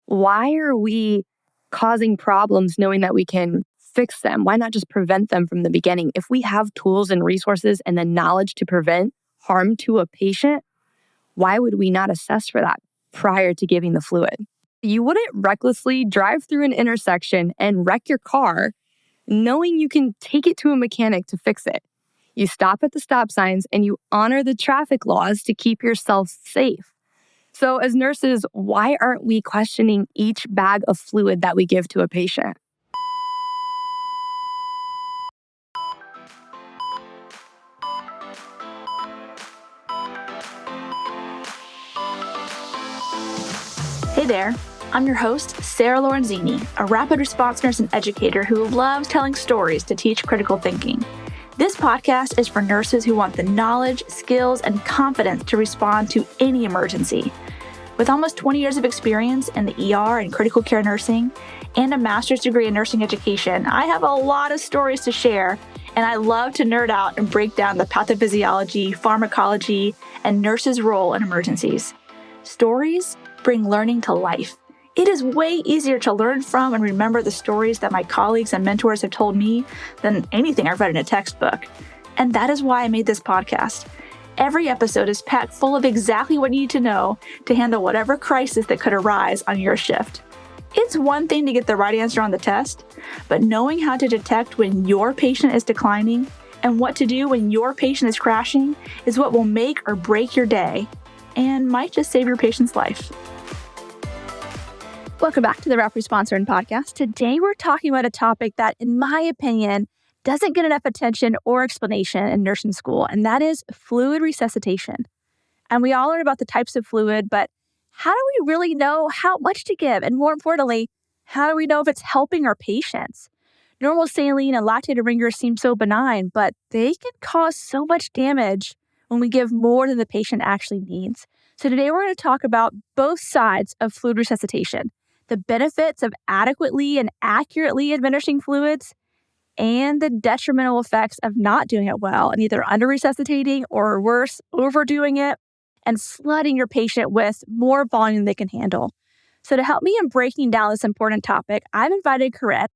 why are we causing problems knowing that we can fix them? Why not just prevent them from the beginning? If we have tools and resources and the knowledge to prevent harm to a patient, why would we not assess for that prior to giving the fluid? You wouldn't recklessly drive through an intersection and wreck your car knowing you can take it to a mechanic to fix it. You stop at the stop signs and you honor the traffic laws to keep yourself safe. So as nurses, why aren't we questioning each bag of fluid that we give to a patient? Hey there, I'm your host, Sarah Lorenzini, a rapid response nurse and educator who loves telling stories to teach critical thinking. This podcast is for nurses who want the knowledge, skills, and confidence to respond to any emergency. With almost 20 years of experience in the ER and critical care nursing, and a master's degree in nursing education, I have a lot of stories to share, and I love to nerd out and break down the pathophysiology, pharmacology, and nurses' role in emergencies. Stories bring learning to life. It is way easier to learn from and remember the stories that my colleagues and mentors have told me than anything I've read in a textbook. And that is why I made this podcast. Every episode is packed full of exactly what you need to know to handle whatever crisis that could arise on your shift. It's one thing to get the right answer on the test, but knowing how to detect when your patient is declining and what to do when your patient is crashing is what will make or break your day and might just save your patient's life. Welcome back to the Rapid Response RN podcast. Today we're talking about a topic that, in my opinion, doesn't get enough attention or explanation in nursing school, and that is fluid resuscitation. And we all learn about the types of fluid, but how do we really know how much to give? And more importantly, how do we know if it's helping our patients? Normal saline and lactated ringers seem so benign, but they can cause so much damage when we give more than the patient actually needs. So today we're going to talk about both sides of fluid resuscitation, the benefits of adequately and accurately administering fluids, and the detrimental effects of not doing it well and either under-resuscitating or worse, overdoing it and flooding your patient with more volume than they can handle. So to help me in breaking down this important topic, I've invited Corinne,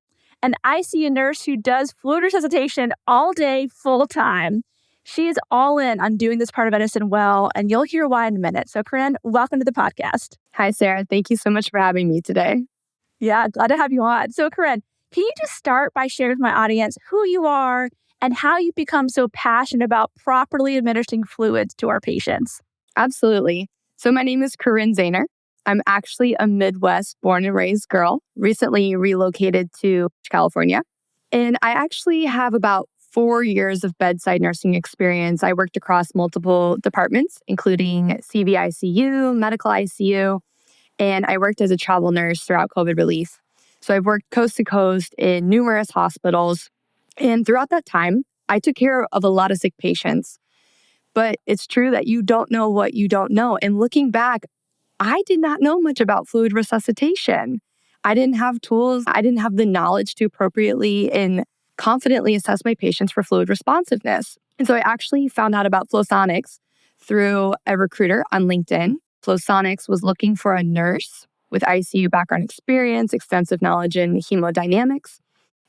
an ICU nurse who does fluid resuscitation all day, full time. She is all in on doing this part of medicine well, and you'll hear why in a minute. So Corinne, welcome to the podcast. Hi, Sarah. Thank you so much for having me today. Yeah, glad to have you on. So Corinne, can you just start by sharing with my audience who you are and how you become so passionate about properly administering fluids to our patients? Absolutely. So my name is Corinne RN. I'm actually a Midwest born and raised girl, recently relocated to California. And I actually have about 4 years of bedside nursing experience. I worked across multiple departments, including CVICU, medical ICU, and I worked as a travel nurse throughout COVID relief. So I've worked coast to coast in numerous hospitals. And throughout that time, I took care of a lot of sick patients. But it's true that you don't know what you don't know. And looking back, I did not know much about fluid resuscitation. I didn't have tools. I didn't have the knowledge to appropriately and confidently assess my patients for fluid responsiveness. And so I actually found out about Flosonics through a recruiter on LinkedIn. Flosonics was looking for a nurse with ICU background experience, extensive knowledge in hemodynamics,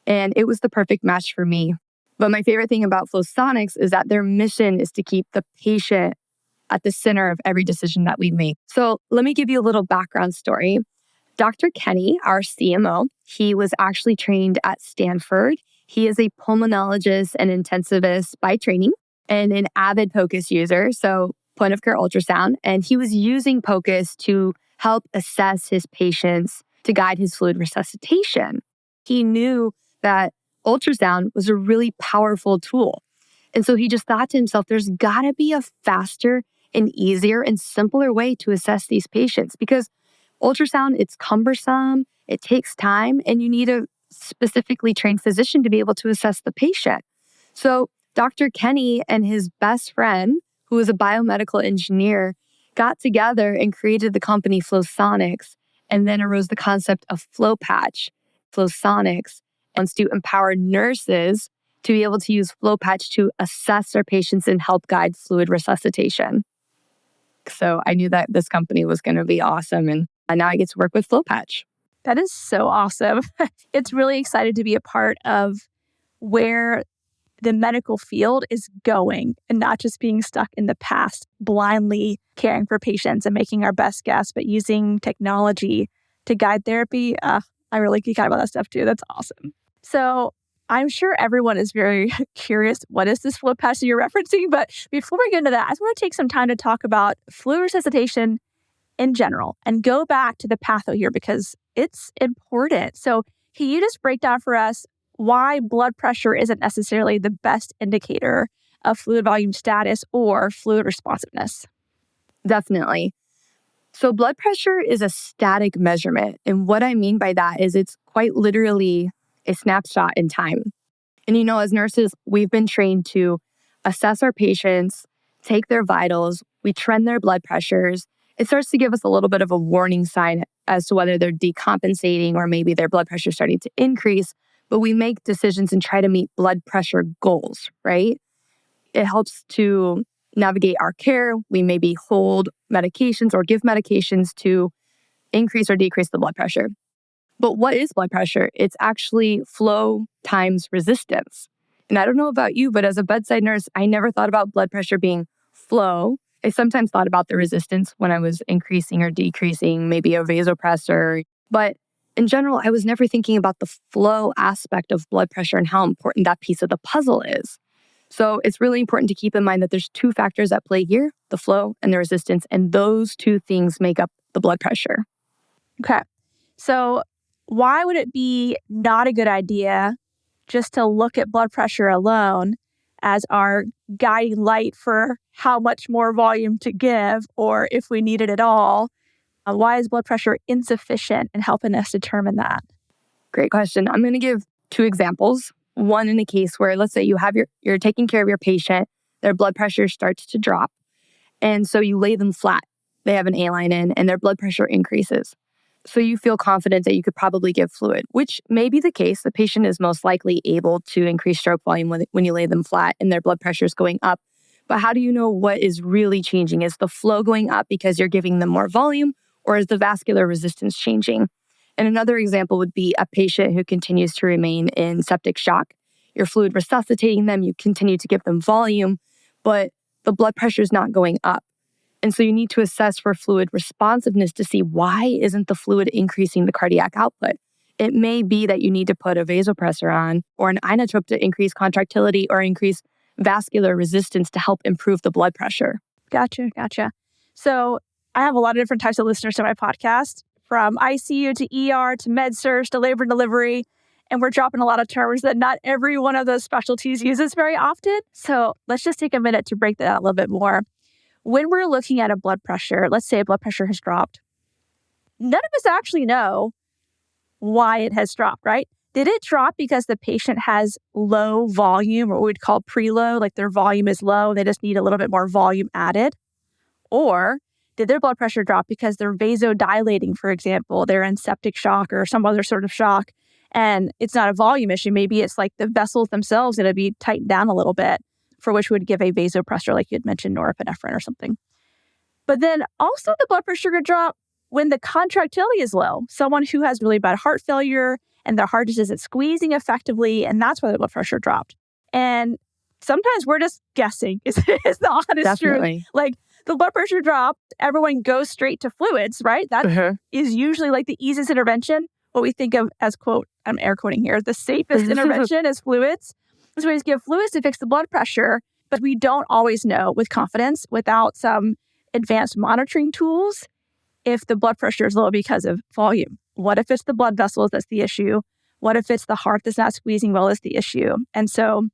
and it was the perfect match for me. But my favorite thing about Flosonics is that their mission is to keep the patient at the center of every decision that we make. So let me give you a little background story. Dr. Kenny, our CMO, he was actually trained at Stanford. He is a pulmonologist and intensivist by training and an avid POCUS user, so point of care ultrasound. And he was using POCUS to help assess his patients to guide his fluid resuscitation. He knew that ultrasound was a really powerful tool. And so he just thought to himself, there's got to be a faster and easier and simpler way to assess these patients because ultrasound, it's cumbersome, it takes time, and you need a specifically trained physician to be able to assess the patient. So Dr. Kenny and his best friend, who was a biomedical engineer, got together and created the company Flosonics, and then arose the concept of FloPatch. Flosonics wants to empower nurses to be able to use FloPatch to assess their patients and help guide fluid resuscitation. So I knew that this company was going to be awesome. And And now I get to work with FloPatch. That is so awesome. It's really excited to be a part of where the medical field is going and not just being stuck in the past, blindly caring for patients and making our best guess, but using technology to guide therapy. I really geek out about that stuff too. That's awesome. So I'm sure everyone is very curious, what is this FloPatch that you're referencing? But before we get into that, I just want to take some time to talk about fluid resuscitation in general and go back to the patho here because it's important. So can you just break down for us why blood pressure isn't necessarily the best indicator of fluid volume status or fluid responsiveness? Definitely. So blood pressure is a static measurement. And what I mean by that is it's quite literally a snapshot in time. And as nurses, we've been trained to assess our patients, take their vitals, we trend their blood pressures. It starts to give us a little bit of a warning sign as to whether they're decompensating or maybe their blood pressure is starting to increase. But we make decisions and try to meet blood pressure goals, right? It helps to navigate our care. We maybe hold medications or give medications to increase or decrease the blood pressure. But what is blood pressure? It's actually flow times resistance. And I don't know about you, but as a bedside nurse, I never thought about blood pressure being flow. I sometimes thought about the resistance when I was increasing or decreasing, maybe a vasopressor. But in general, I was never thinking about the flow aspect of blood pressure and how important that piece of the puzzle is. So it's really important to keep in mind that there's two factors at play here, the flow and the resistance, and those two things make up the blood pressure. Okay. So why would it be not a good idea just to look at blood pressure alone as our guiding light for how much more volume to give or if we need it at all? Why is blood pressure insufficient in helping us determine that? Great question. I'm going to give two examples. One in a case where, let's say you're taking care of your patient, their blood pressure starts to drop. And so you lay them flat. They have an A-line in and their blood pressure increases. So you feel confident that you could probably give fluid, which may be the case. The patient is most likely able to increase stroke volume when you lay them flat and their blood pressure is going up. But how do you know what is really changing? Is the flow going up because you're giving them more volume, or is the vascular resistance changing? And another example would be a patient who continues to remain in septic shock. You're fluid resuscitating them, you continue to give them volume, but the blood pressure is not going up. And so you need to assess for fluid responsiveness to see why isn't the fluid increasing the cardiac output. It may be that you need to put a vasopressor on or an inotrope to increase contractility or increase vascular resistance to help improve the blood pressure. Gotcha. So I have a lot of different types of listeners to my podcast, from ICU to ER to med-surg to labor and delivery. And we're dropping a lot of terms that not every one of those specialties uses very often. So let's just take a minute to break that out a little bit more. When we're looking at a blood pressure, let's say blood pressure has dropped. None of us actually know why it has dropped, right? Did it drop because the patient has low volume, or what we'd call preload, like their volume is low and they just need a little bit more volume added? Or did their blood pressure drop because they're vasodilating, for example, they're in septic shock or some other sort of shock, and it's not a volume issue. Maybe it's like the vessels themselves going to be tightened down a little bit, for which would give a vasopressor, like you had mentioned, norepinephrine or something. But then also the blood pressure could drop when the contractility is low. Someone who has really bad heart failure and their heart just isn't squeezing effectively, and that's why the blood pressure dropped. And sometimes we're just guessing is the honest Definitely. truth. Like the blood pressure dropped, everyone goes straight to fluids, right? That is usually like the easiest intervention. What we think of as, quote, I'm air quoting here, the safest intervention is fluids. So we just give fluids to fix the blood pressure, but we don't always know with confidence without some advanced monitoring tools if the blood pressure is low because of volume. What if it's the blood vessels that's the issue? What if it's the heart that's not squeezing well that's the issue? And so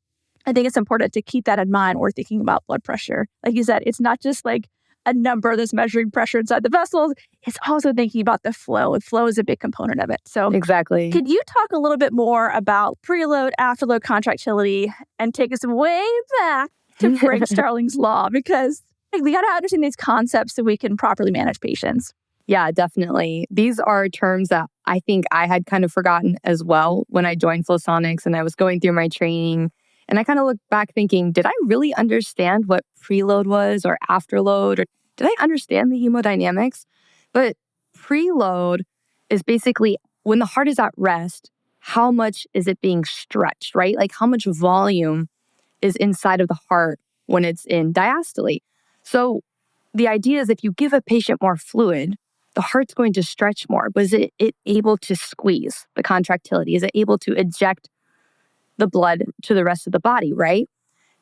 I think it's important to keep that in mind when we're thinking about blood pressure. Like you said, it's not just like a number that's measuring pressure inside the vessels. It's also thinking about the flow, and flow is a big component of it. So Exactly. could you talk a little bit more about preload, afterload contractility and take us way back to Frank Starling's law? Because we got to understand these concepts so we can properly manage patients. Yeah, definitely. These are terms that I think I had kind of forgotten as well when I joined Flosonics and I was going through my training. And I kind of looked back thinking, did I really understand what preload was or afterload? Or did I understand the hemodynamics? But preload is basically when the heart is at rest, how much is it being stretched, right? Like how much volume is inside of the heart when it's in diastole. So the idea is if you give a patient more fluid, the heart's going to stretch more, but is it able to squeeze the contractility? Is it able to eject the blood to the rest of the body, right?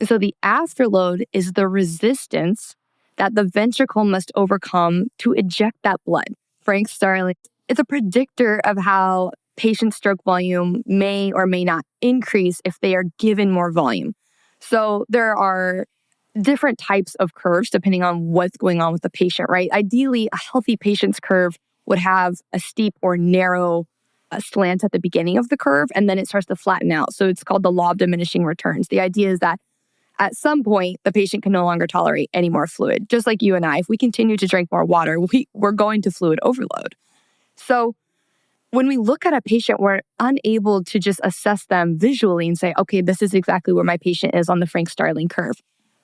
And so the afterload is the resistance that the ventricle must overcome to eject that blood. Frank Starling, it's a predictor of how patient stroke volume may or may not increase if they are given more volume. So there are different types of curves depending on what's going on with the patient, right? Ideally, a healthy patient's curve would have a steep or narrow slant at the beginning of the curve, and then it starts to flatten out. So it's called the law of diminishing returns. The idea is that at some point, the patient can no longer tolerate any more fluid. Just like you and I, if we continue to drink more water, we're going to fluid overload. So when we look at a patient, we're unable to just assess them visually and say, okay, this is exactly where my patient is on the Frank Starling curve.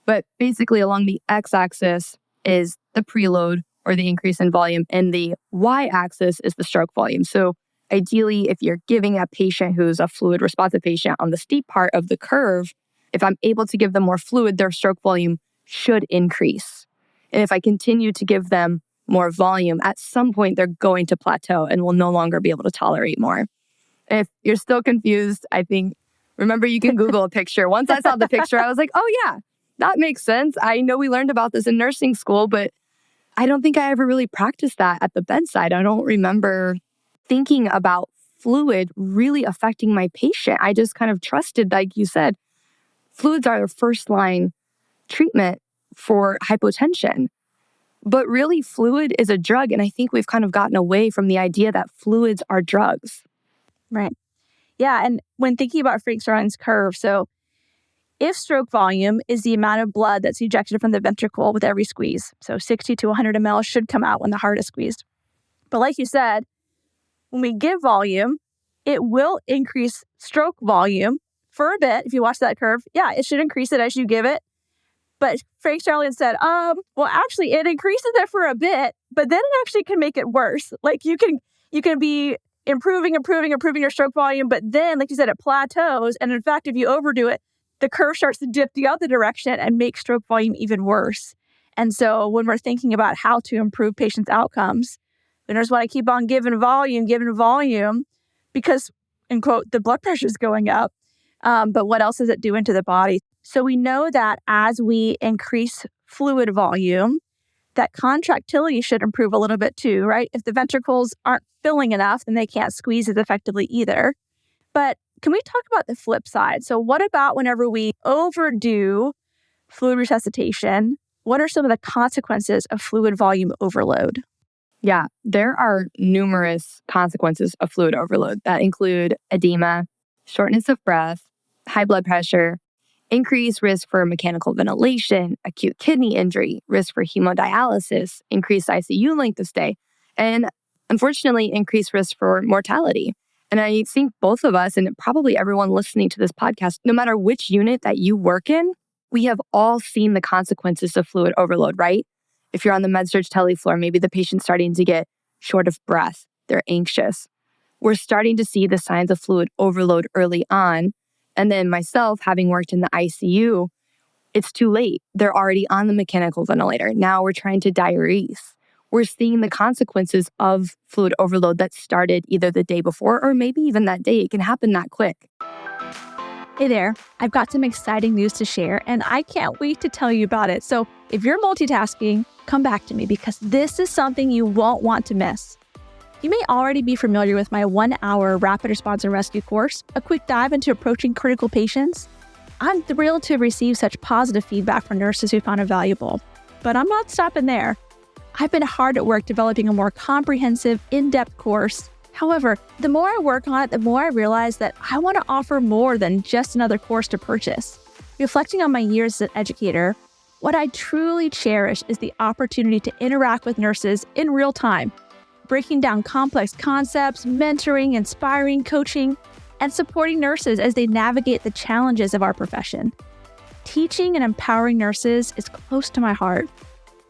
But basically along the x-axis is the preload or the increase in volume, and the y-axis is the stroke volume. So ideally, if you're giving a patient who's a fluid responsive patient on the steep part of the curve, if I'm able to give them more fluid, their stroke volume should increase. And if I continue to give them more volume, at some point they're going to plateau and will no longer be able to tolerate more. If you're still confused, I think, remember you can Google a picture. Once I saw the picture, I was like, oh yeah, that makes sense. I know we learned about this in nursing school, but I don't think I ever really practiced that at the bedside. I don't remember thinking about fluid really affecting my patient. I just kind of trusted, like you said, fluids are the first line treatment for hypotension. But really, fluid is a drug, and I think we've kind of gotten away from the idea that fluids are drugs. Right. Yeah, and when thinking about Frank Starling's curve, so if stroke volume is the amount of blood that's ejected from the ventricle with every squeeze, so 60 to 100 ml should come out when the heart is squeezed. But like you said, when we give volume, it will increase stroke volume for a bit. If you watch that curve, yeah, it should increase it as you give it. But Frank Starling said, well, actually, it increases it for a bit, but then it actually can make it worse. Like you can be improving your stroke volume, but then, like you said, it plateaus. And in fact, if you overdo it, the curve starts to dip the other direction and make stroke volume even worse. And so when we're thinking about how to improve patients' outcomes, we just want to keep on giving volume because, in quote, the blood pressure is going up. But what else is it doing to the body? So we know that as we increase fluid volume, that contractility should improve a little bit too, right? If the ventricles aren't filling enough, then they can't squeeze as effectively either. But can we talk about the flip side? So what about whenever we overdo fluid resuscitation? What are some of the consequences of fluid volume overload? Yeah, there are numerous consequences of fluid overload that include edema, shortness of breath, high blood pressure, increased risk for mechanical ventilation, acute kidney injury, risk for hemodialysis, increased ICU length of stay, and unfortunately, increased risk for mortality. And I think both of us, and probably everyone listening to this podcast, no matter which unit that you work in, we have all seen the consequences of fluid overload, right? If you're on the med-surg tele floor, maybe the patient's starting to get short of breath, they're anxious. We're starting to see the signs of fluid overload early on. And then myself, having worked in the ICU, it's too late. They're already on the mechanical ventilator. Now we're trying to diurese. We're seeing the consequences of fluid overload that started either the day before or maybe even that day. It can happen that quick. Hey there, I've got some exciting news to share, and I can't wait to tell you about it. So if you're multitasking, come back to me because this is something you won't want to miss. You may already be familiar with my 1-hour rapid response and rescue course, a quick dive into approaching critical patients. I'm thrilled to have received such positive feedback from nurses who found it valuable. But I'm not stopping there. I've been hard at work developing a more comprehensive, in-depth course. However, the more I work on it, the more I realize that I want to offer more than just another course to purchase. Reflecting on my years as an educator, what I truly cherish is the opportunity to interact with nurses in real time, breaking down complex concepts, mentoring, inspiring, coaching, and supporting nurses as they navigate the challenges of our profession. Teaching and empowering nurses is close to my heart.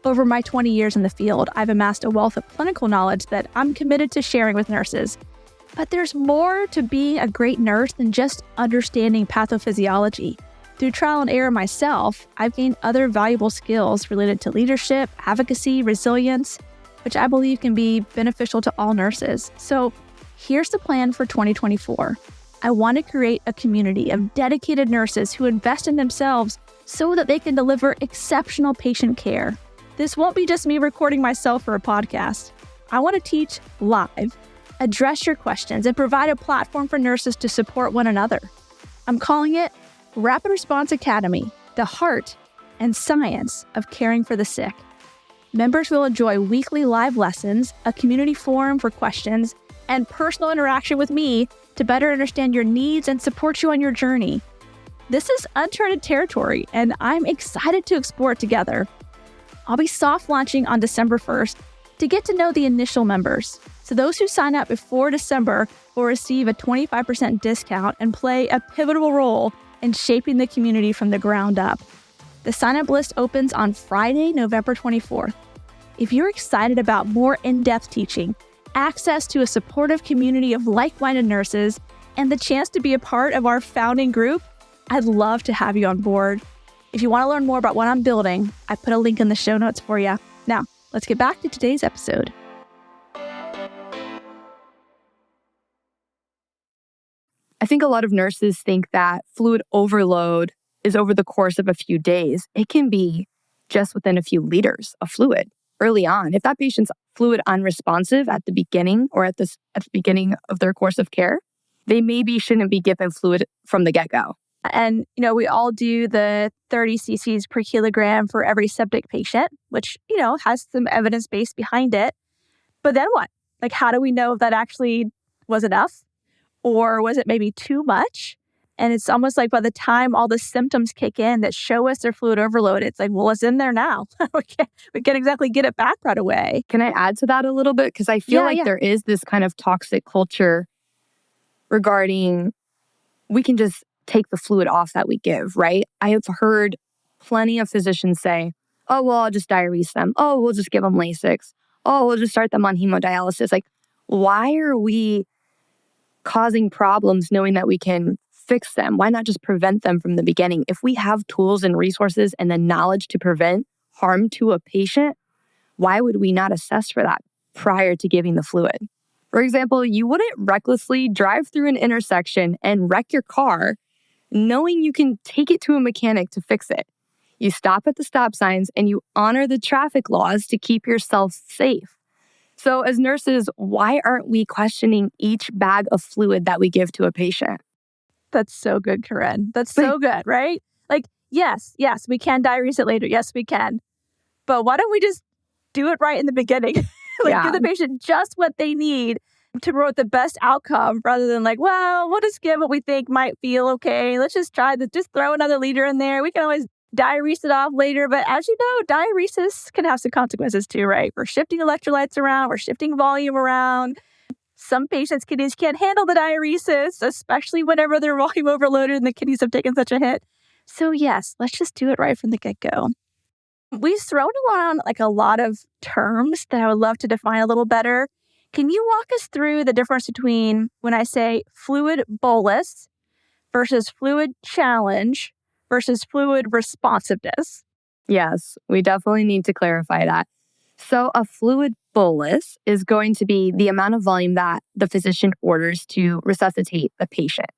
Over my 20 years in the field, I've amassed a wealth of clinical knowledge that I'm committed to sharing with nurses. But there's more to being a great nurse than just understanding pathophysiology. Through trial and error myself, I've gained other valuable skills related to leadership, advocacy, resilience, which I believe can be beneficial to all nurses. So here's the plan for 2024. I want to create a community of dedicated nurses who invest in themselves so that they can deliver exceptional patient care. This won't be just me recording myself for a podcast. I want to teach live, address your questions, and provide a platform for nurses to support one another. I'm calling it Rapid Response Academy, the heart and science of caring for the sick. Members will enjoy weekly live lessons, a community forum for questions, and personal interaction with me to better understand your needs and support you on your journey. This is uncharted territory, and I'm excited to explore it together. I'll be soft launching on December 1st to get to know the initial members. So those who sign up before December will receive a 25% discount and play a pivotal role in shaping the community from the ground up. The sign-up list opens on Friday, November 24th. If you're excited about more in-depth teaching, access to a supportive community of like-minded nurses, and the chance to be a part of our founding group, I'd love to have you on board. If you want to learn more about what I'm building, I put a link in the show notes for you. Now, let's get back to today's episode. I think a lot of nurses think that fluid overload is over the course of a few days. It can be just within a few liters of fluid early on. If that patient's fluid unresponsive at the beginning or at the beginning of their course of care, they maybe shouldn't be given fluid from the get-go. And, we all do the 30 cc's per kilogram for every septic patient, which, has some evidence base behind it. But then what? Like, how do we know if that actually was enough? Or was it maybe too much? And it's almost like by the time all the symptoms kick in that show us their fluid overload, it's like, well, it's in there now. we can't exactly get it back right away. Can I add to that a little bit? Because I feel there is this kind of toxic culture regarding we can just take the fluid off that we give, right? I have heard plenty of physicians say, oh, well, I'll just diurese them. Oh, we'll just give them Lasix. Oh, we'll just start them on hemodialysis. Like, why are we causing problems knowing that we can fix them? Why not just prevent them from the beginning? If we have tools and resources and the knowledge to prevent harm to a patient, why would we not assess for that prior to giving the fluid? For example, you wouldn't recklessly drive through an intersection and wreck your car knowing you can take it to a mechanic to fix it. You stop at the stop signs and you honor the traffic laws to keep yourself safe. So as nurses, why aren't we questioning each bag of fluid that we give to a patient? That's so good, Corinne. That's so good, right? Like, yes, we can diurese it later. Yes, we can. But why don't we just do it right in the beginning? Give the patient just what they need to promote the best outcome rather than like, well, we'll just give what we think might feel okay. Let's just just throw another liter in there. We can always diurese it off later. But as you know, diuresis can have some consequences too, right? We're shifting electrolytes around. We're shifting volume around. Some patients' kidneys can't handle the diuresis, especially whenever they're volume overloaded and the kidneys have taken such a hit. So yes, let's just do it right from the get-go. We've thrown around a lot of terms that I would love to define a little better. Can you walk us through the difference between when I say fluid bolus versus fluid challenge versus fluid responsiveness? Yes, we definitely need to clarify that. So a fluid bolus is going to be the amount of volume that the physician orders to resuscitate the patient.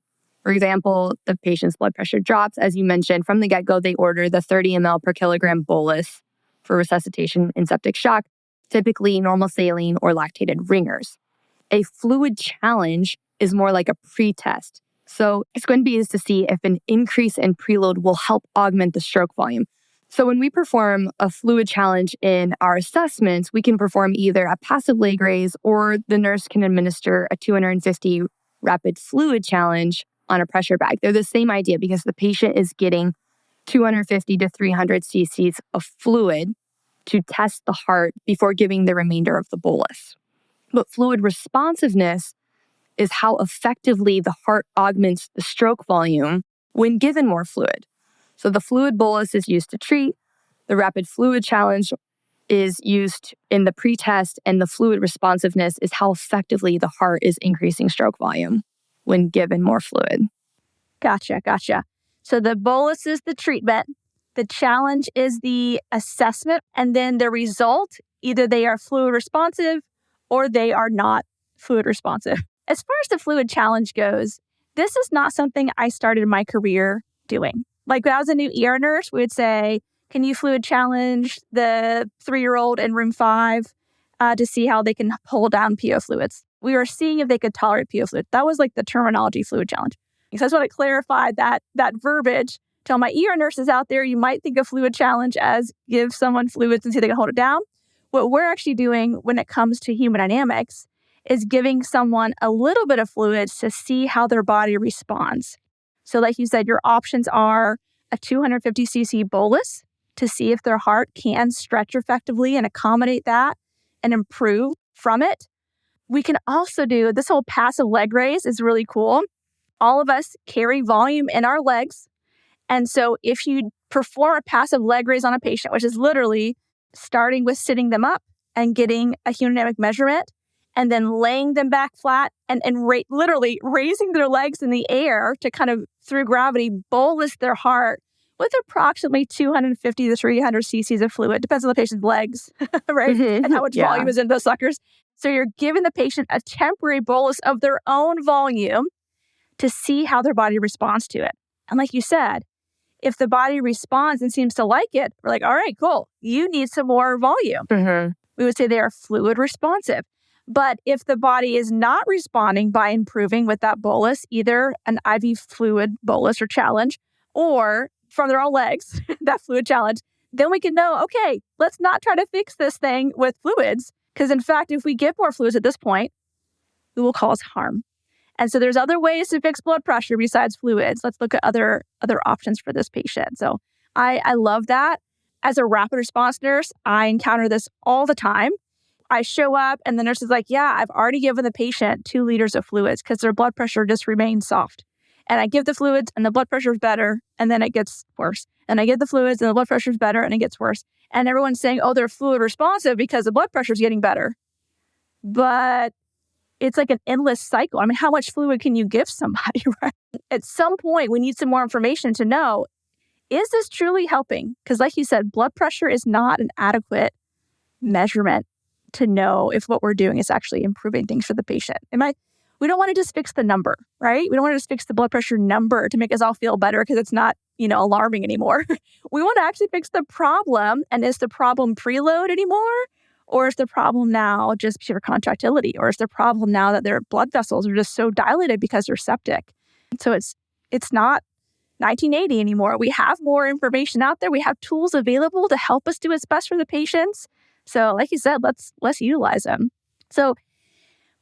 For example, the patient's blood pressure drops. As you mentioned, from the get-go, they order the 30 ml per kilogram bolus for resuscitation in septic shock, typically normal saline or lactated ringers. A fluid challenge is more like a pre-test. So it's going to be used to see if an increase in preload will help augment the stroke volume. So when we perform a fluid challenge in our assessments, we can perform either a passive leg raise or the nurse can administer a 250 rapid fluid challenge on a pressure bag. They're the same idea because the patient is getting 250 to 300 cc's of fluid to test the heart before giving the remainder of the bolus. But fluid responsiveness is how effectively the heart augments the stroke volume when given more fluid. So the fluid bolus is used to treat. The rapid fluid challenge is used in the pretest, and the fluid responsiveness is how effectively the heart is increasing stroke volume when given more fluid. Gotcha. So the bolus is the treatment, the challenge is the assessment, and then the result, either they are fluid responsive or they are not fluid responsive. As far as the fluid challenge goes, this is not something I started my career doing. Like when I was a new ER nurse, we would say, can you fluid challenge the 3-year-old in room 5 to see how they can hold down PO fluids? We were seeing if they could tolerate PO fluid. That was like the terminology, fluid challenge. So I just want to clarify that verbiage. Tell my ER nurses out there, you might think of fluid challenge as give someone fluids and see if they can hold it down. What we're actually doing when it comes to hemodynamics is giving someone a little bit of fluids to see how their body responds. So like you said, your options are a 250 cc bolus to see if their heart can stretch effectively and accommodate that and improve from it. We can also do this whole passive leg raise is really cool. All of us carry volume in our legs. And so if you perform a passive leg raise on a patient, which is literally starting with sitting them up and getting a hemodynamic measurement, and then laying them back flat and literally raising their legs in the air to kind of, through gravity, bolus their heart with approximately 250 to 300 cc's of fluid. Depends on the patient's legs, right? And how much volume is in those suckers. So you're giving the patient a temporary bolus of their own volume to see how their body responds to it. And like you said, if the body responds and seems to like it, we're like, all right, cool. You need some more volume. We would say they are fluid responsive. But if the body is not responding by improving with that bolus, either an IV fluid bolus or challenge, or from their own legs, that fluid challenge, then we can know, okay, let's not try to fix this thing with fluids. Because in fact, if we give more fluids at this point, it will cause harm. And so there's other ways to fix blood pressure besides fluids. Let's look at other options for this patient. So I love that. As a rapid response nurse, I encounter this all the time. I show up and the nurse is like, yeah, I've already given the patient 2 liters of fluids because their blood pressure just remains soft. And I give the fluids and the blood pressure is better and then it gets worse. And I give the fluids and the blood pressure is better and it gets worse. And everyone's saying, oh, they're fluid responsive because the blood pressure is getting better. But it's like an endless cycle. I mean, how much fluid can you give somebody, right? At some point, we need some more information to know, is this truly helping? Because like you said, blood pressure is not an adequate measurement to know if what we're doing is actually improving things for the patient. We don't want to just fix the number, right? We don't want to just fix the blood pressure number to make us all feel better because it's not, alarming anymore. We want to actually fix the problem. And is the problem preload anymore? Or is the problem now just pure contractility? Or is the problem now that their blood vessels are just so dilated because they're septic? So it's not 1980 anymore. We have more information out there. We have tools available to help us do what's best for the patients. So like you said, let's utilize them. So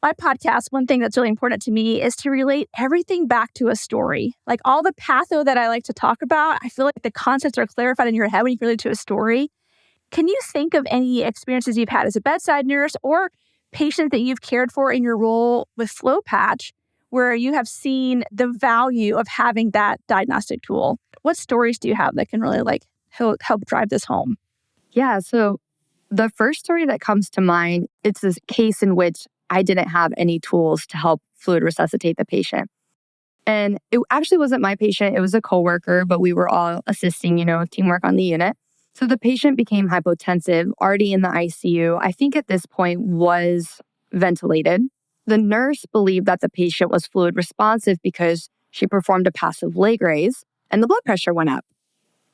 my podcast, one thing that's really important to me is to relate everything back to a story. Like all the patho that I like to talk about, I feel like the concepts are clarified in your head when you relate it to a story. Can you think of any experiences you've had as a bedside nurse or patients that you've cared for in your role with FloPatch where you have seen the value of having that diagnostic tool? What stories do you have that can really help drive this home? Yeah, so the first story that comes to mind, it's this case in which I didn't have any tools to help fluid resuscitate the patient. And it actually wasn't my patient, it was a coworker, but we were all assisting, teamwork on the unit. So the patient became hypotensive, already in the ICU. I think at this point was ventilated. The nurse believed that the patient was fluid responsive because she performed a passive leg raise and the blood pressure went up.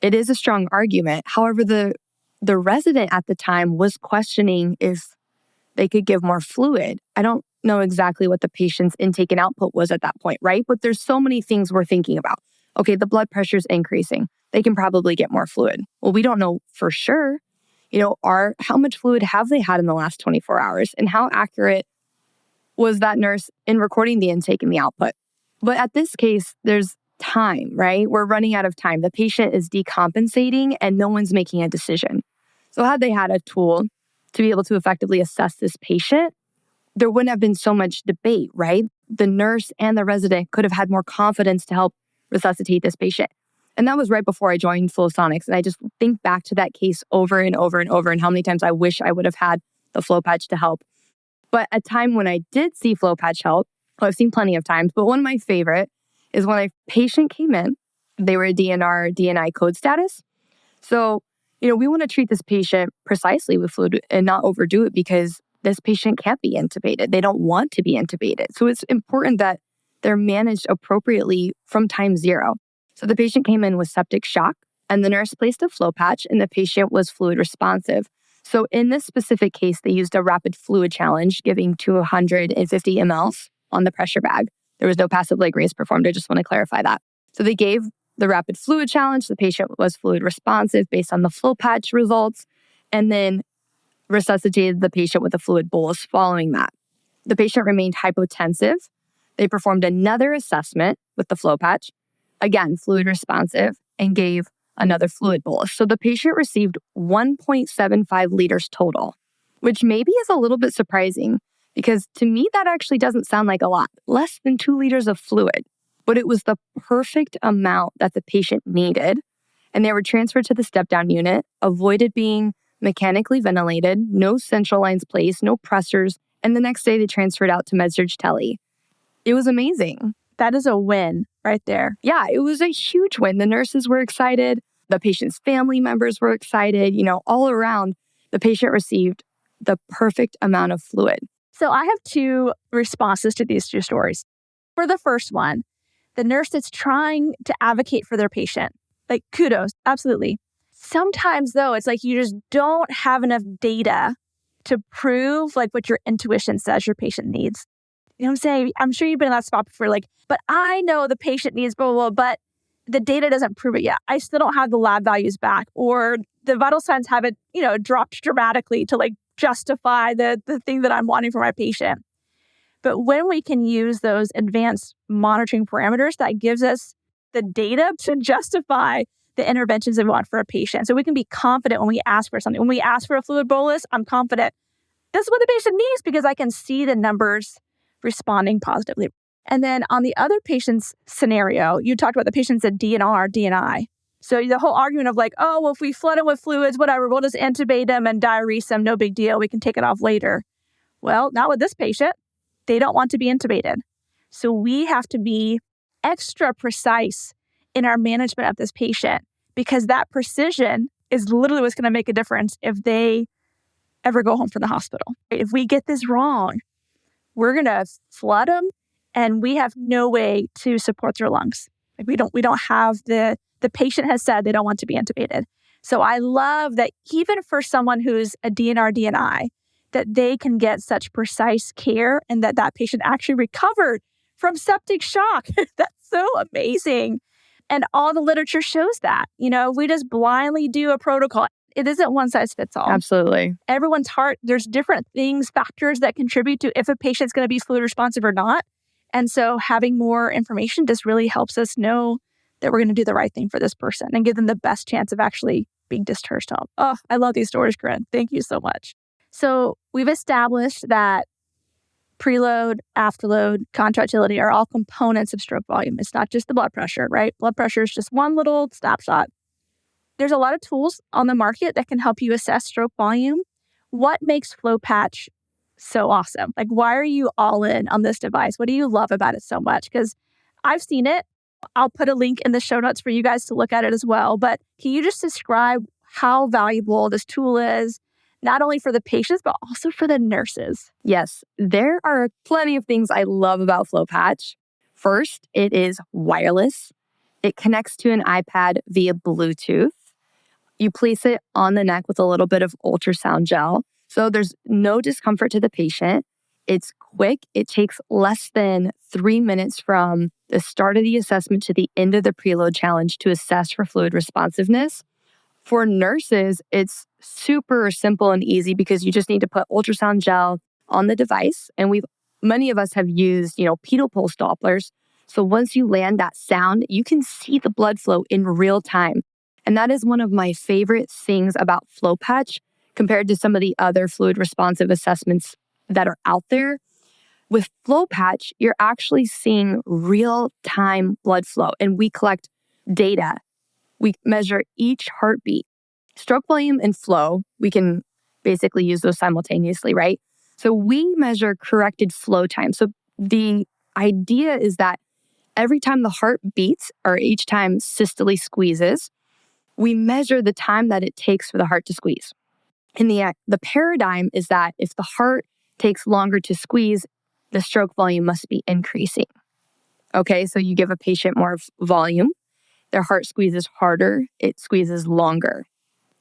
It is a strong argument. However, the resident at the time was questioning if they could give more fluid. I don't know exactly what the patient's intake and output was at that point, right? But there's so many things we're thinking about. Okay, the blood pressure's increasing. They can probably get more fluid. Well, we don't know for sure, how much fluid have they had in the last 24 hours? And how accurate was that nurse in recording the intake and the output? But at this case, there's time, right? We're running out of time. The patient is decompensating and no one's making a decision. So had they had a tool to be able to effectively assess this patient, there wouldn't have been so much debate, right? The nurse and the resident could have had more confidence to help resuscitate this patient. And that was right before I joined Flosonics. And I just think back to that case over and over and over and how many times I wish I would have had the FloPatch to help. But a time when I did see FloPatch help, well, I've seen plenty of times, but one of my favorite is when a patient came in, they were a DNR, DNI code status. So, we want to treat this patient precisely with fluid and not overdo it because this patient can't be intubated. They don't want to be intubated. So it's important that they're managed appropriately from time zero. So the patient came in with septic shock and the nurse placed a FloPatch and the patient was fluid responsive. So in this specific case, they used a rapid fluid challenge, giving 250 mLs on the pressure bag. There was no passive leg raise performed. I just want to clarify that. So they gave the rapid fluid challenge. The patient was fluid responsive based on the FloPatch results, and then resuscitated the patient with a fluid bolus following that. The patient remained hypotensive. They performed another assessment with the FloPatch, again, fluid responsive, and gave another fluid bolus. So the patient received 1.75 liters total, which maybe is a little bit surprising because to me, that actually doesn't sound like a lot, less than 2 liters of fluid. But it was the perfect amount that the patient needed. And they were transferred to the step-down unit, avoided being mechanically ventilated, no central lines placed, no pressors. And the next day they transferred out to med-surg tele. It was amazing. That is a win right there. Yeah, it was a huge win. The nurses were excited. The patient's family members were excited. All around, the patient received the perfect amount of fluid. So I have 2 responses to these 2 stories. For the first one, the nurse that's trying to advocate for their patient, like kudos, absolutely. Sometimes though, it's like you just don't have enough data to prove like what your intuition says your patient needs. You know what I'm saying? I'm sure you've been in that spot before, like, but I know the patient needs blah, blah, blah, but the data doesn't prove it yet. I still don't have the lab values back, or the vital signs haven't, dropped dramatically to like justify the thing that I'm wanting for my patient. But when we can use those advanced monitoring parameters, that gives us the data to justify the interventions that we want for a patient. So we can be confident when we ask for something. When we ask for a fluid bolus, I'm confident this is what the patient needs because I can see the numbers responding positively. And then on the other patient's scenario, you talked about the patient's a DNR, DNI. So the whole argument of like, oh, well, if we flood them with fluids, whatever, we'll just intubate them and diurese them, no big deal. We can take it off later. Well, not with this patient. They don't want to be intubated. So we have to be extra precise in our management of this patient because that precision is literally what's going to make a difference if they ever go home from the hospital. If we get this wrong, we're going to flood them and we have no way to support their lungs. Like we don't have the patient has said they don't want to be intubated. So I love that even for someone who's a DNR, DNI, that they can get such precise care and that patient actually recovered from septic shock. That's so amazing. And all the literature shows that. We just blindly do a protocol. It isn't one size fits all. Absolutely. Everyone's heart, there's different factors that contribute to if a patient's going to be fluid responsive or not. And so having more information just really helps us know that we're going to do the right thing for this person and give them the best chance of actually being discharged home. Oh, I love these stories, Corinne. Thank you so much. So we've established that preload, afterload, contractility are all components of stroke volume. It's not just the blood pressure, right? Blood pressure is just one little snapshot. There's a lot of tools on the market that can help you assess stroke volume. What makes FloPatch so awesome? Like, why are you all in on this device? What do you love about it so much? Because I've seen it. I'll put a link in the show notes for you guys to look at it as well. But can you just describe how valuable this tool is, not only for the patients, but also for the nurses? Yes, there are plenty of things I love about FloPatch. First, it is wireless. It connects to an iPad via Bluetooth. You place it on the neck with a little bit of ultrasound gel. So there's no discomfort to the patient. It's quick. It takes less than 3 minutes from the start of the assessment to the end of the preload challenge to assess for fluid responsiveness. For nurses, it's super simple and easy because you just need to put ultrasound gel on the device. And many of us have used, pedal pulse Dopplers. So once you land that sound, you can see the blood flow in real time. And that is one of my favorite things about FloPatch compared to some of the other fluid responsive assessments that are out there. With FloPatch, you're actually seeing real-time blood flow, and we collect data We measure each heartbeat. Stroke volume and flow, we can basically use those simultaneously, right? So we measure corrected flow time. So the idea is that every time the heart beats or each time systole squeezes, we measure the time that it takes for the heart to squeeze. And the paradigm is that if the heart takes longer to squeeze, the stroke volume must be increasing. Okay, so you give a patient more volume, their heart squeezes harder, it squeezes longer.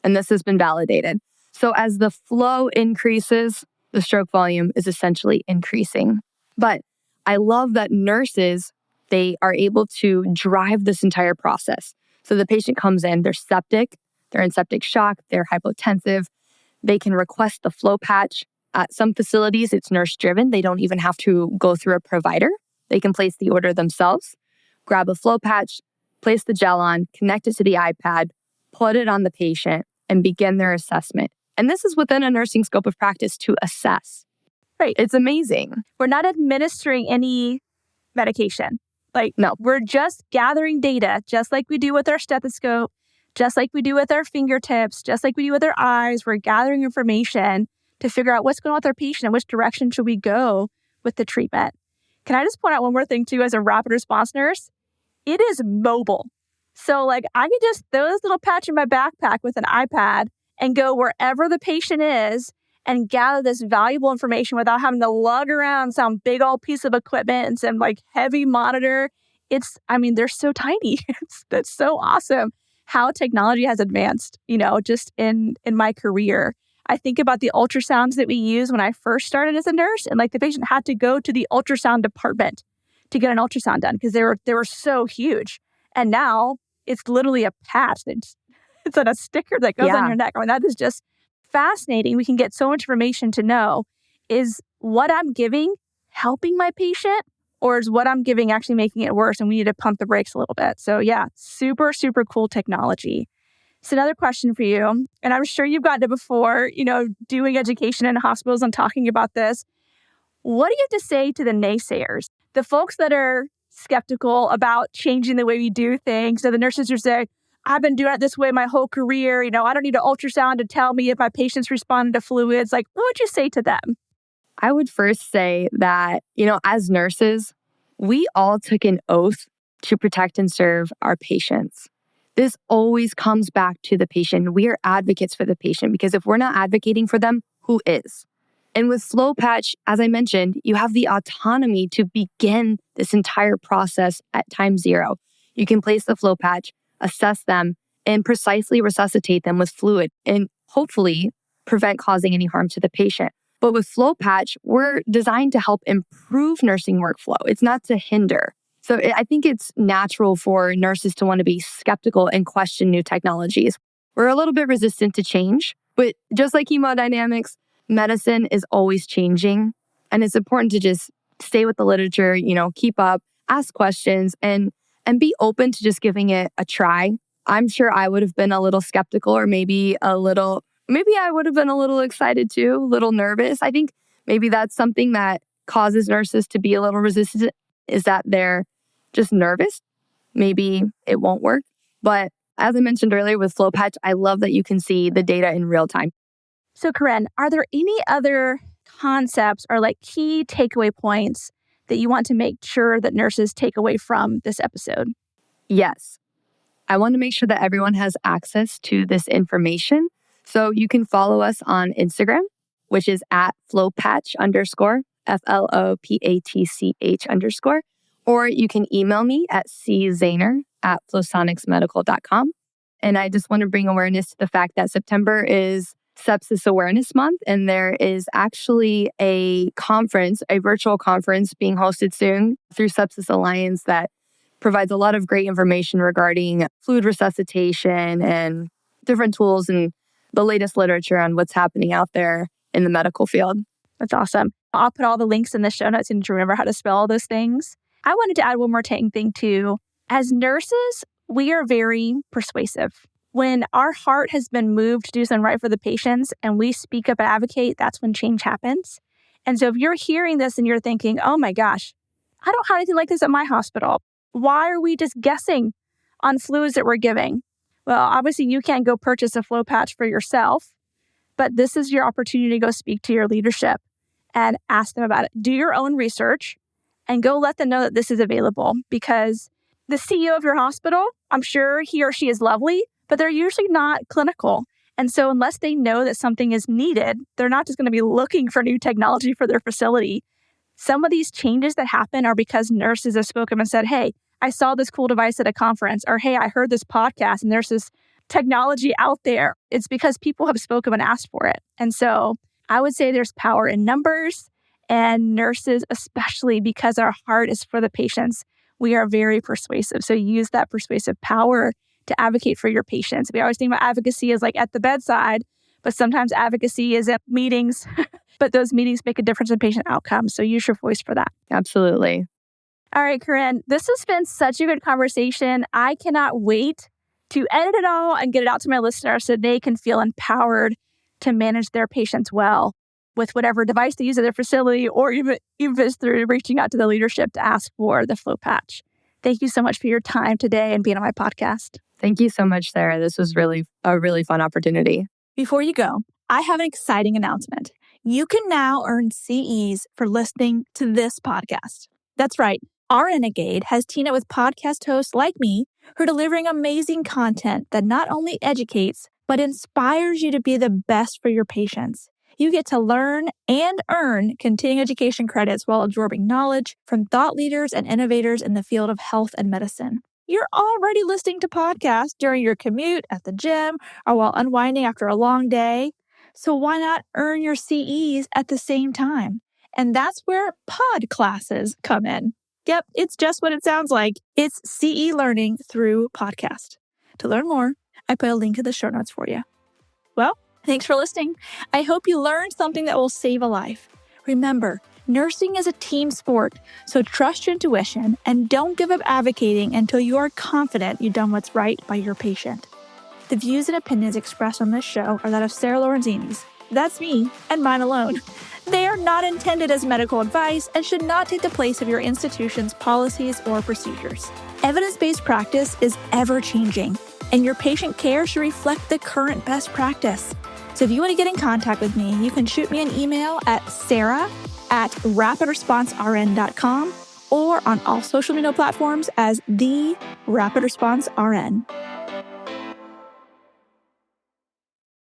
And this has been validated. So as the flow increases, the stroke volume is essentially increasing. But I love that nurses, they are able to drive this entire process. So the patient comes in, they're septic, they're in septic shock, they're hypotensive. They can request the FloPatch. At some facilities, it's nurse-driven. They don't even have to go through a provider. They can place the order themselves, grab a FloPatch, place the gel on, connect it to the iPad, put it on the patient, and begin their assessment. And this is within a nursing scope of practice to assess. Right. It's amazing. We're not administering any medication. No. We're just gathering data, just like we do with our stethoscope, just like we do with our fingertips, just like we do with our eyes. We're gathering information to figure out what's going on with our patient and which direction should we go with the treatment. Can I just point out one more thing too, as a rapid response nurse? It is mobile. So I can just throw this little patch in my backpack with an iPad and go wherever the patient is and gather this valuable information without having to lug around some big old piece of equipment and some heavy monitor. They're so tiny. That's so awesome how technology has advanced, just in my career. I think about the ultrasounds that we used when I first started as a nurse, and the patient had to go to the ultrasound department to get an ultrasound done because they were so huge. And now it's literally a patch it's on a sticker that goes on your neck. That is just fascinating. We can get so much information to know, is what I'm giving helping my patient, or is what I'm giving actually making it worse and we need to pump the brakes a little bit? So yeah, super, super cool technology. So another question for you, and I'm sure you've gotten it before, doing education in hospitals and talking about this. What do you have to say to the naysayers? The folks that are skeptical about changing the way we do things. So the nurses who say, I've been doing it this way my whole career. I don't need an ultrasound to tell me if my patient's responding to fluids. What would you say to them? I would first say that, as nurses, we all took an oath to protect and serve our patients. This always comes back to the patient. We are advocates for the patient because if we're not advocating for them, who is? And with FloPatch, as I mentioned, you have the autonomy to begin this entire process at time zero. You can place the FloPatch, assess them, and precisely resuscitate them with fluid and hopefully prevent causing any harm to the patient. But with FloPatch, we're designed to help improve nursing workflow. It's not to hinder. So I think it's natural for nurses to want to be skeptical and question new technologies. We're a little bit resistant to change, but just like hemodynamics, medicine is always changing. And it's important to just stay with the literature, keep up, ask questions, and be open to just giving it a try. I'm sure I would have been a little skeptical, or maybe I would have been a little excited too, a little nervous. I think maybe that's something that causes nurses to be a little resistant, is that they're just nervous. Maybe it won't work. But as I mentioned earlier with FloPatch, I love that you can see the data in real time. So Corinne, are there any other concepts or key takeaway points that you want to make sure that nurses take away from this episode? Yes. I want to make sure that everyone has access to this information. So you can follow us on Instagram, which is at FloPatch _ FLOPATCH _, or you can email me at czahner@flosonicsmedical.com. And I just want to bring awareness to the fact that September is Sepsis Awareness Month, and there is actually a virtual conference being hosted soon through Sepsis Alliance that provides a lot of great information regarding fluid resuscitation and different tools and the latest literature on what's happening out there in the medical field. That's awesome. I'll put all the links in the show notes and to remember how to spell all those things. I wanted to add one more thing too. As nurses, we are very persuasive. When our heart has been moved to do something right for the patients and we speak up and advocate, that's when change happens. And so if you're hearing this and you're thinking, oh my gosh, I don't have anything like this at my hospital. Why are we just guessing on fluids that we're giving? Well, obviously you can't go purchase a FloPatch for yourself, but this is your opportunity to go speak to your leadership and ask them about it. Do your own research and go let them know that this is available, because the CEO of your hospital, I'm sure he or she is lovely, but they're usually not clinical. And so unless they know that something is needed, they're not just going to be looking for new technology for their facility. Some of these changes that happen are because nurses have spoken and said, hey, I saw this cool device at a conference, or hey, I heard this podcast and there's this technology out there. It's because people have spoken and asked for it. And so I would say there's power in numbers, and nurses, especially because our heart is for the patients, we are very persuasive. So use that persuasive power to advocate for your patients. We always think about advocacy as like at the bedside, but sometimes advocacy is at meetings, but those meetings make a difference in patient outcomes. So use your voice for that. Absolutely. All right, Corinne, this has been such a good conversation. I cannot wait to edit it all and get it out to my listeners so they can feel empowered to manage their patients well with whatever device they use at their facility, or even if it's through reaching out to the leadership to ask for the FloPatch. Thank you so much for your time today and being on my podcast. Thank you so much, Sarah. This was a really fun opportunity. Before you go, I have an exciting announcement. You can now earn CEs for listening to this podcast. That's right. Our Renegade has teamed up with podcast hosts like me who are delivering amazing content that not only educates, but inspires you to be the best for your patients. You get to learn and earn continuing education credits while absorbing knowledge from thought leaders and innovators in the field of health and medicine. You're already listening to podcasts during your commute, at the gym, or while unwinding after a long day. So why not earn your CEs at the same time? And that's where pod classes come in. Yep, it's just what it sounds like. It's CE learning through podcast. To learn more, I put a link in the show notes for you. Well, thanks for listening. I hope you learned something that will save a life. Remember, nursing is a team sport, so trust your intuition and don't give up advocating until you are confident you've done what's right by your patient. The views and opinions expressed on this show are that of Sarah Lorenzini's. That's me and mine alone. They are not intended as medical advice and should not take the place of your institution's policies or procedures. Evidence-based practice is ever-changing, and your patient care should reflect the current best practice. So if you want to get in contact with me, you can shoot me an email at sarah@rapidresponsern.com or on all social media platforms as the Rapid Response RN.